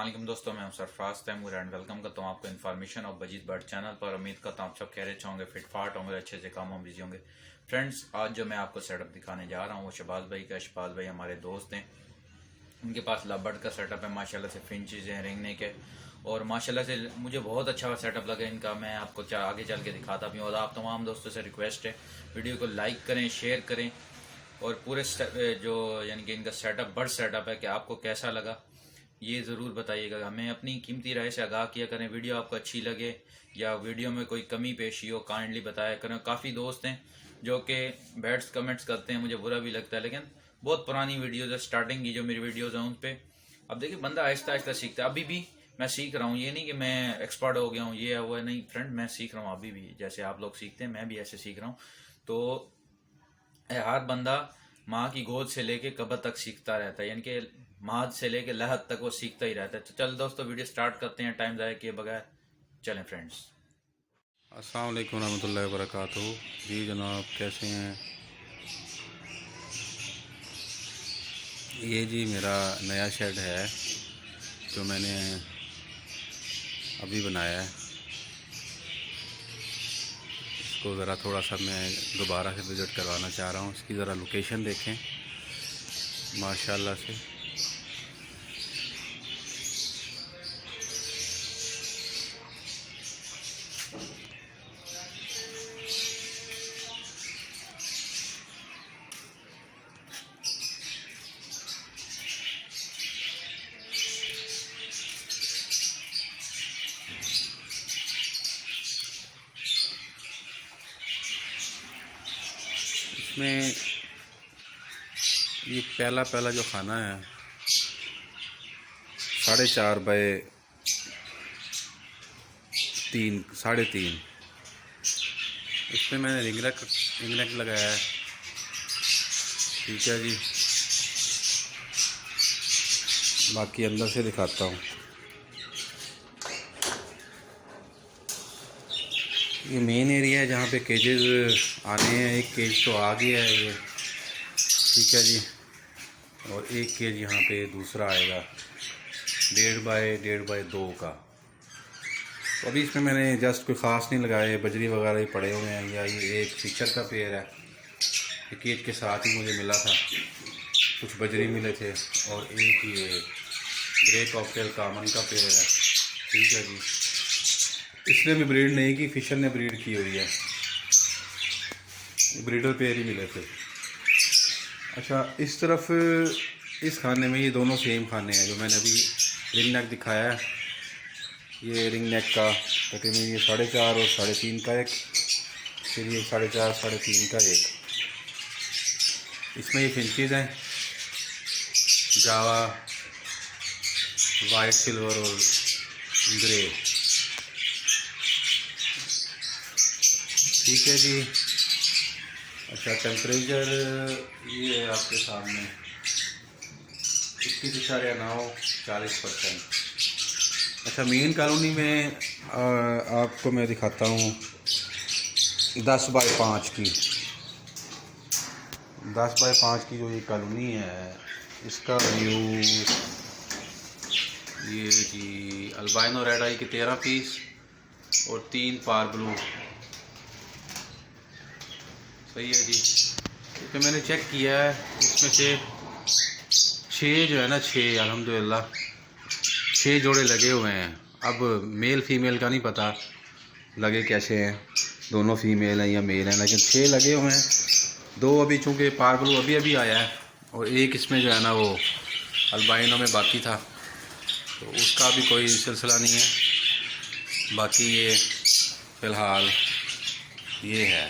अस्सलाम दोस्तों, मैं हूं सरफराज तैमूर एंड वेलकम करता हूं आपको इन्फॉर्मेशन और बजीत बर्ड चैनल पर। उम्मीद करता हूं आप सब खैरियत होंगे, फिटफाट होंगे, अच्छे से कामों में बिजी होंगे। फ्रेंड्स, आज जो मैं आपको सेटअप दिखाने जा रहा हूं वो शहबाज भाई का। शहबाज भाई हमारे दोस्त हैं, उनके पास लव बर्ड का सेटअप है, माशाल्लाह से फिंचेस हैं, रिंगने के, और माशाल्लाह से मुझे बहुत अच्छा सेटअप लगा इनका। मैं आपको आगे चल के दिखाता भी हूँ। और आप तमाम दोस्तों से रिक्वेस्ट है, वीडियो को लाइक करें, शेयर करें, और पूरे जो यानी कि इनका सेटअप बर्ड सेटअप है कि आपको कैसा लगा ये ज़रूर बताइएगा। हमें अपनी कीमती राय से आगाह किया करें। वीडियो आपको अच्छी लगे या वीडियो में कोई कमी पेशी हो, काइंडली बताया करें। काफ़ी दोस्त हैं जो कि बैड्स कमेंट्स करते हैं, मुझे बुरा भी लगता है, लेकिन बहुत पुरानी वीडियोज़ है, स्टार्टिंग की जो मेरी वीडियोज़ हैं उन पर। अब देखिए, बंदा आहिस्ता आहिस्ता सीखता है। अभी भी मैं सीख रहा हूँ, ये नहीं कि मैं एक्सपर्ट हो गया हूँ, ये है वो है, नहीं फ्रेंड, मैं सीख रहा हूँ अभी भी। जैसे आप लोग सीखते हैं मैं भी ऐसे सीख रहा हूँ। तो हर बंदा माँ की गोद से लेके कब्र तक सीखता रहता है, यानी कि माँ से लेके लहद तक वो सीखता ही रहता है। तो चल दोस्तों, वीडियो स्टार्ट करते हैं टाइम ज़ाया किए बगैर। चलें फ्रेंड्स। अस्सलाम वालेकुम रहमतुल्लाहि व बरकातुहू। जी जनाब, कैसे हैं? ये जी मेरा नया शेड है जो मैंने अभी बनाया है। इसको ज़रा थोड़ा सा मैं दोबारा से विज़िट करवाना चाह रहा हूँ। इसकी ज़रा लोकेशन देखें माशाल्लाह से। इसमें ये पहला जो खाना है 4.5 बाय 3.5, इसमें मैंने रिंग नेक लगाया है। ठीक है जी, बाकी अंदर से दिखाता हूँ। ये मेन एरिया है जहाँ पे केजेस आने हैं। एक केज तो आ गया है ये, ठीक है जी, और एक केज यहाँ पे दूसरा आएगा 1.5 बाय 2 का। तो अभी इसमें मैंने जस्ट कोई ख़ास नहीं लगाए, बजरी वगैरह ही पड़े हुए हैं। या ये एक फिशर का पेड़ है, ये केज के साथ ही मुझे मिला था। कुछ बजरी मिले थे, और एक ये ग्रे कॉकटेल कामन का पेड़ है। ठीक है जी, इसने भी ब्रीड नहीं की, फिशर ने ब्रीड की हुई है। ब्रीडर पेयर ही मिले थे। अच्छा, इस तरफ इस खाने में ये दोनों सेम खाने हैं जो मैंने अभी रिंग नेक दिखाया है। ये रिंग नेक का तकरीबन ये 4.5 और 3.5 का एक, फिर ये 4.5 3.5 का एक। इसमें ये फिंचेस हैं, जावा, वाइट, सिल्वर और ग्रे। ठीक है जी। अच्छा, टेम्परेचर ये है आपके सामने 21.9 40%। अच्छा, मेन कॉलोनी में आपको मैं दिखाता हूँ 10 बाय 5 की। 10 बाय 5 की जो ये कॉलोनी है, इसका व्यू ये जी अल्बाइनो रेड आई के 13 पीस और 3 पार ब्लू। सही है जी। तो मैंने चेक किया है, इसमें से 6 जो है ना, 6 अल्हम्दुलिल्लाह 6 जोड़े लगे हुए हैं। अब मेल फीमेल का नहीं पता लगे कैसे हैं, दोनों फीमेल हैं या मेल हैं, लेकिन 6 लगे हुए हैं। 2 अभी चूँकि पार ब्लू अभी आया है, और एक इसमें जो है ना वो अल्बाइनो में बाकी था, तो उसका भी कोई सिलसिला नहीं है। बाकी ये फ़िलहाल ये है।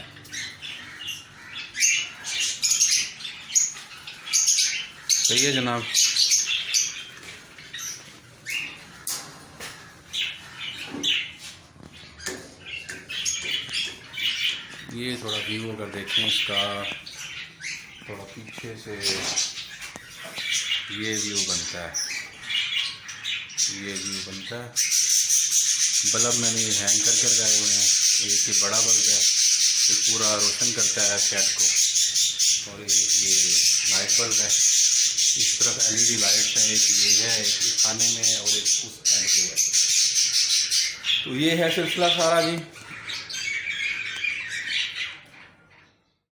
सही है जनाब। ये थोड़ा व्यू अगर देखें इसका, थोड़ा पीछे से ये व्यू बनता है, ये व्यू बनता है। बल्ब मैंने ये हैंग करके लगाए हुए हैं। एक ही बड़ा बल्ब है, ये पूरा रोशन करता है शेड को, और एक ये लाइट बल्ब है। इस तरफ LED लाइट्स हैं, एक ये है, एक इस खाने में, और एक उस एंड पे है। तो ये है सिलसिला सारा जी।